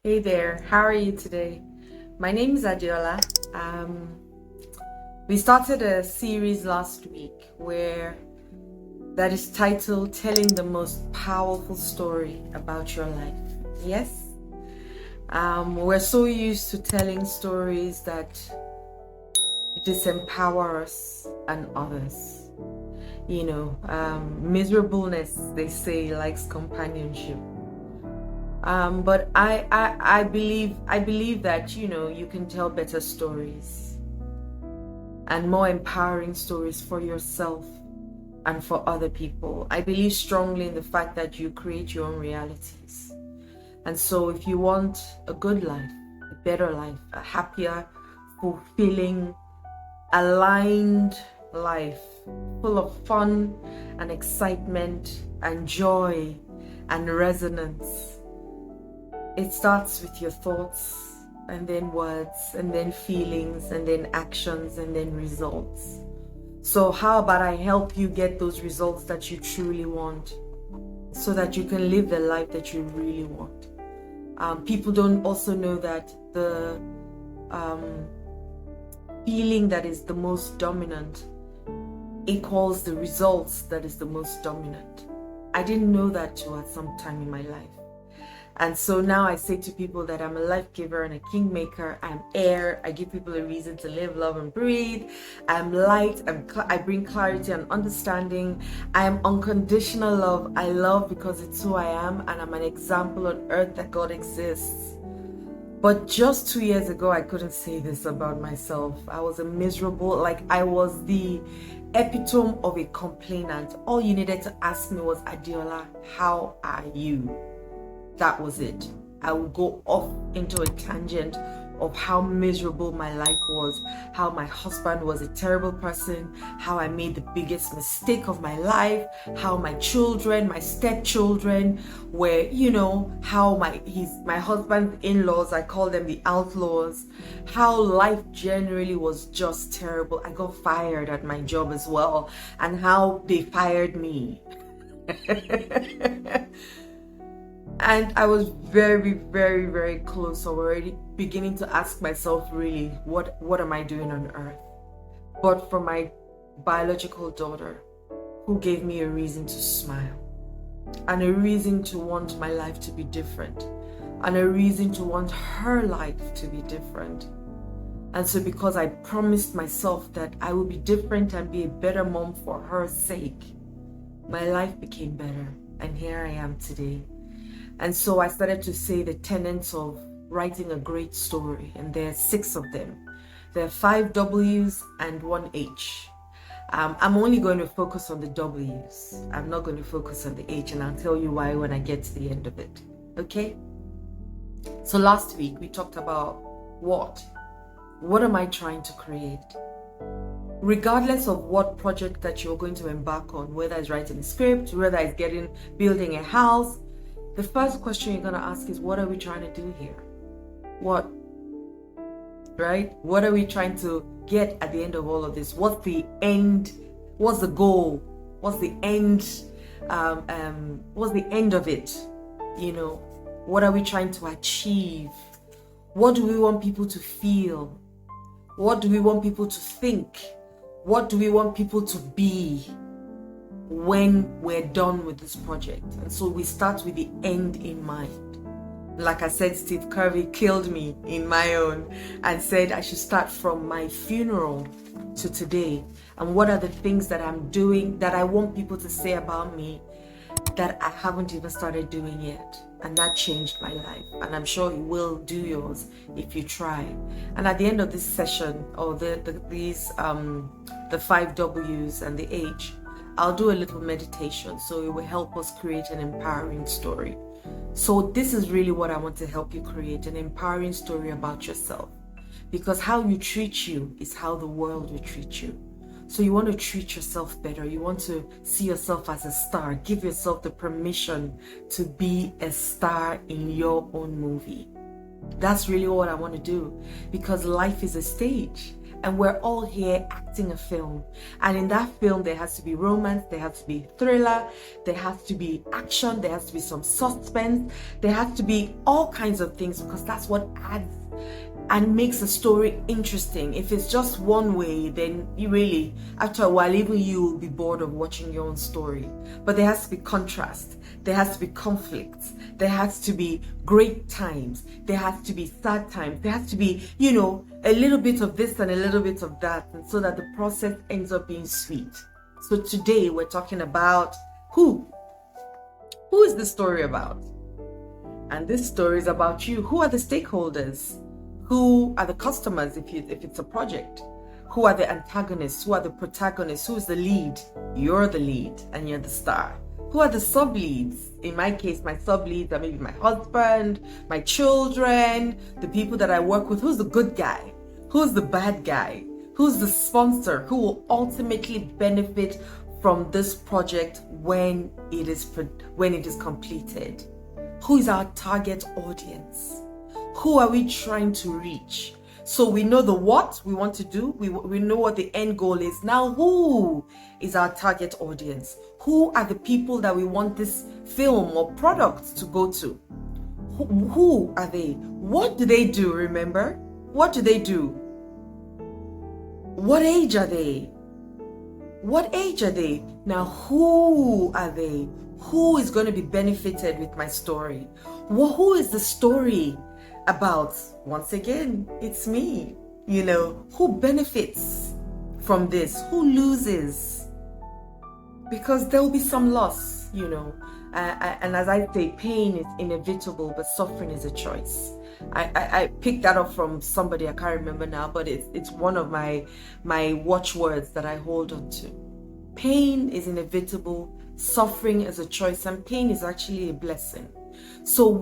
Hey there, how are you today? My name is Adeola. Um, we started a series last week where that is titled Telling the Most Powerful Story About Your Life. Yes? We're so used to telling stories that disempower us and others. Miserableness, they say, likes companionship. But I believe that you can tell better stories and more empowering stories for yourself and for other people. I believe strongly in the fact that you create your own realities. And so if you want a good life, a better life, a happier, fulfilling, aligned life full of fun and excitement and joy and resonance, it starts with your thoughts, and then words, and then feelings, and then actions, and then results. So how about I help you get those results that you truly want so that you can live the life that you really want? People don't also know that the feeling that is the most dominant equals the results that is the most dominant. I didn't know that too at some time in my life. And so now I say to people that I'm a life giver and a kingmaker. I'm air. I give people a reason to live, love, and breathe. I'm light. I bring clarity and understanding. I am unconditional love. I love because it's who I am, and I'm an example on earth that God exists. But just 2 years ago, I couldn't say this about myself. I was a miserable, like I was the epitome of a complainant. All you needed to ask me was, Adeola, how are you? That was it. I would go off into a tangent of how miserable my life was, how my husband was a terrible person, how I made the biggest mistake of my life, how my children, my stepchildren were, how my husband's in-laws, I call them the outlaws, how life generally was just terrible. I got fired at my job as well, and how they fired me. And I was very, very, very close already, beginning to ask myself, really, what am I doing on earth? But for my biological daughter, who gave me a reason to smile, and a reason to want my life to be different, and a reason to want her life to be different. And so because I promised myself that I will be different and be a better mom for her sake, my life became better. And here I am today. And so I started to say the tenets of writing a great story, and there are 6 of them. There are 5 W's and 1 H. I'm only going to focus on the W's. I'm not going to focus on the H, and I'll tell you why when I get to the end of it. Okay? So last week we talked about what? What am I trying to create? Regardless of what project that you're going to embark on, whether it's writing a script, whether it's building a house, the first question you're going to ask is, what are we trying to do here? What? Right? What are we trying to get at the end of all of this? What's the end? What's the goal? What's the end? What's the end of it? What are we trying to achieve? What do we want people to feel? What do we want people to think? What do we want people to be when we're done with this project? And so we start with the end in mind. Like I said, Steve Curvey killed me in my own and said I should start from my funeral to today. And what are the things that I'm doing that I want people to say about me that I haven't even started doing yet? And that changed my life, and I'm sure it will do yours if you try. And at the end of this session, or the 5 W's and the H, I'll do a little meditation, so it will help us create an empowering story. So this is really what I want to help you create, an empowering story about yourself. Because how you treat you is how the world will treat you. So you want to treat yourself better. You want to see yourself as a star. Give yourself the permission to be a star in your own movie. That's really what I want to do, because life is a stage. and we're all here acting a film. And in that film, there has to be romance, there has to be thriller, there has to be action, there has to be some suspense, there has to be all kinds of things, because that's what adds and makes a story interesting. If it's just one way, then you really, after a while, even you will be bored of watching your own story. But there has to be contrast, there has to be conflict, there has to be great times, there has to be sad times, there has to be, a little bit of this and a little bit of that, and so that the process ends up being sweet. So today we're talking about who is the story about? And this story is about you. Who are the stakeholders? Who are the customers if it's a project? Who are the antagonists? Who are the protagonists? Who is the lead? You're the lead and you're the star. Who are the sub-leads? In my case, my sub-leads are maybe my husband, my children, the people that I work with. Who's the good guy? Who's the bad guy? Who's the sponsor? Who will ultimately benefit from this project when it is completed? Who is our target audience? Who are we trying to reach? So we know the what we want to do. We know what the end goal is. Now, who is our target audience? Who are the people that we want this film or product to go to? Who are they? What do they do? Remember? What do they do? What age are they? What age are they? Now, who are they? Who is going to be benefited with my story? Who is the story about? Once again, it's me. Who benefits from this? Who loses? Because there will be some loss, and as I say, pain is inevitable, but suffering is a choice. I picked that up from somebody, I can't remember now, but it's one of my watchwords that I hold on to. Pain is inevitable, suffering is a choice, and pain is actually a blessing. So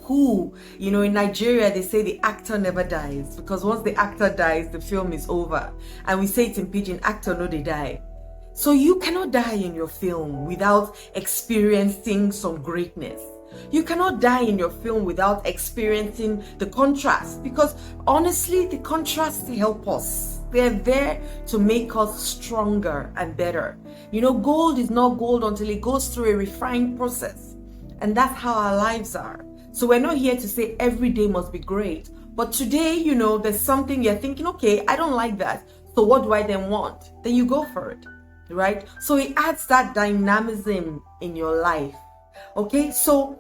who, in Nigeria, they say the actor never dies, because once the actor dies, the film is over. And we say it in pidgin, actor no they die. So you cannot die in your film without experiencing some greatness. You cannot die in your film without experiencing the contrast, because honestly, the contrasts help us. They're there to make us stronger and better. Gold is not gold until it goes through a refined process. And that's how our lives are. So we're not here to say every day must be great. But today, there's something you're thinking, okay, I don't like that. So what do I then want? Then you go for it, right? So it adds that dynamism in your life. Okay, so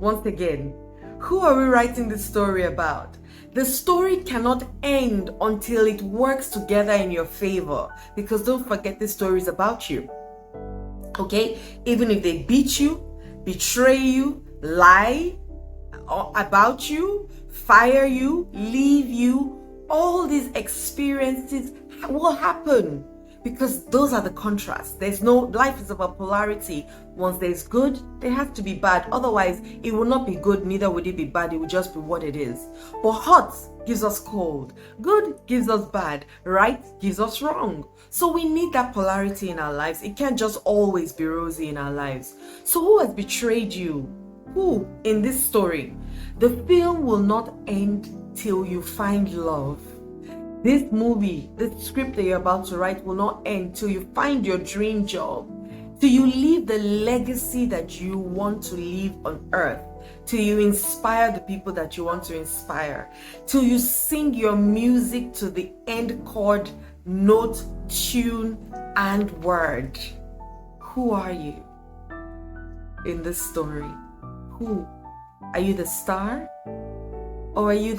once again, who are we writing this story about? The story cannot end until it works together in your favor. Because don't forget, this story is about you. Okay, even if they beat you, betray you, lie about you, fire you, leave you, all these experiences will happen, because those are the contrasts. Life is about polarity. Once there's good, there has to be bad. Otherwise, it will not be good, neither would it be bad. It will just be what it is. But hot gives us cold, good gives us bad, right gives us wrong. So we need that polarity in our lives. It can't just always be rosy in our lives. So who has betrayed you? Who in this story? The film will not end till you find love. This movie, this script that you're about to write will not end till you find your dream job, till you leave the legacy that you want to leave on earth, till you inspire the people that you want to inspire, till you sing your music to the end chord, note, tune, and word. Who are you in this story? Who? Are you the star? Or are you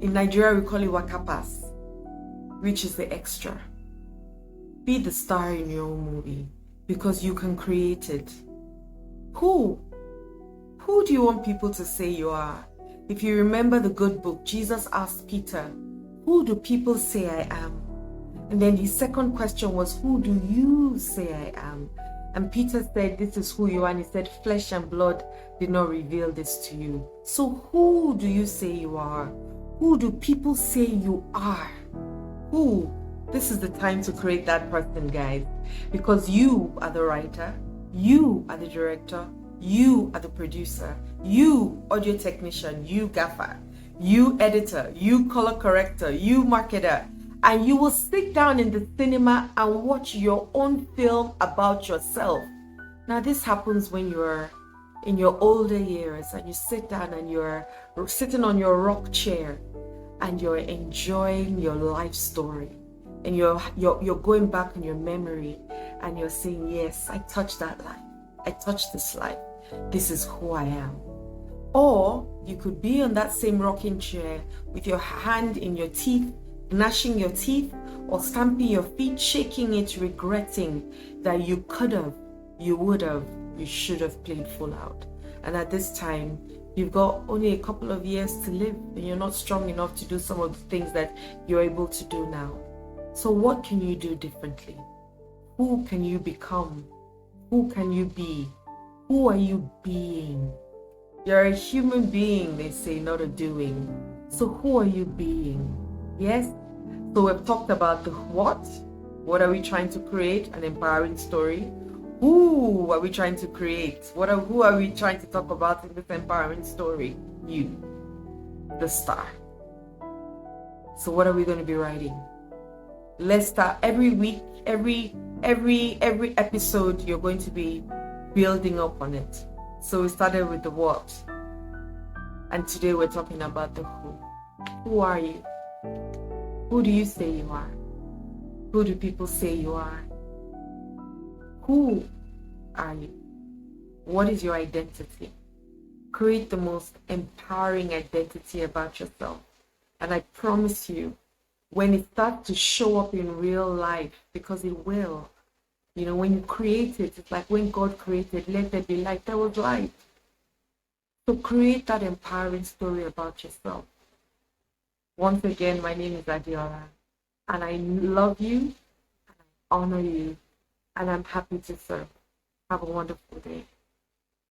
in Nigeria we call it wakapas, which is the extra? Be the star in your own movie, because you can create it. Who do you want people to say you are? If you remember the good book, Jesus asked Peter, who do people say I am? And then his second question was, who do you say I am? And Peter said, this is who you are. And he said, flesh and blood did not reveal this to you. So who do you say you are? Who do people say you are? Who? This is the time to create that person, guys. Because you are the writer, you are the director, you are the producer, you audio technician, you gaffer. you editor, you color corrector, you marketer, and you will sit down in the cinema and watch your own film about yourself. Now, this happens when you're in your older years and you sit down and you're sitting on your rock chair and you're enjoying your life story, and you're going back in your memory and you're saying, yes, I touched that life, I touched this life, this is who I am. Or you could be on that same rocking chair with your hand in your teeth, gnashing your teeth, or stamping your feet, shaking it, regretting that you could have, you would have, you should have played full out. And at this time, you've got only a couple of years to live, and you're not strong enough to do some of the things that you're able to do now. So what can you do differently? Who can you become? Who can you be? Who are you being? You're a human being, they say, not a doing. So who are you being? Yes? So we've talked about the what. What are we trying to create? An empowering story. Who are we trying to create? Who are we trying to talk about in this empowering story? You, the star. So what are we going to be writing? Let's start every week, every episode, you're going to be building up on it. So we started with the what, and today we're talking about the who. Who are you? Who do you say you are? Who do people say you are? Who are you? What is your identity? Create the most empowering identity about yourself. And I promise you, when it starts to show up in real life, because it will, you know, when you create it, it's like when God created, let there be light, there was light. So create that empowering story about yourself. Once again, my name is Adeola, and I love you, and I honor you, and I'm happy to serve. Have a wonderful day.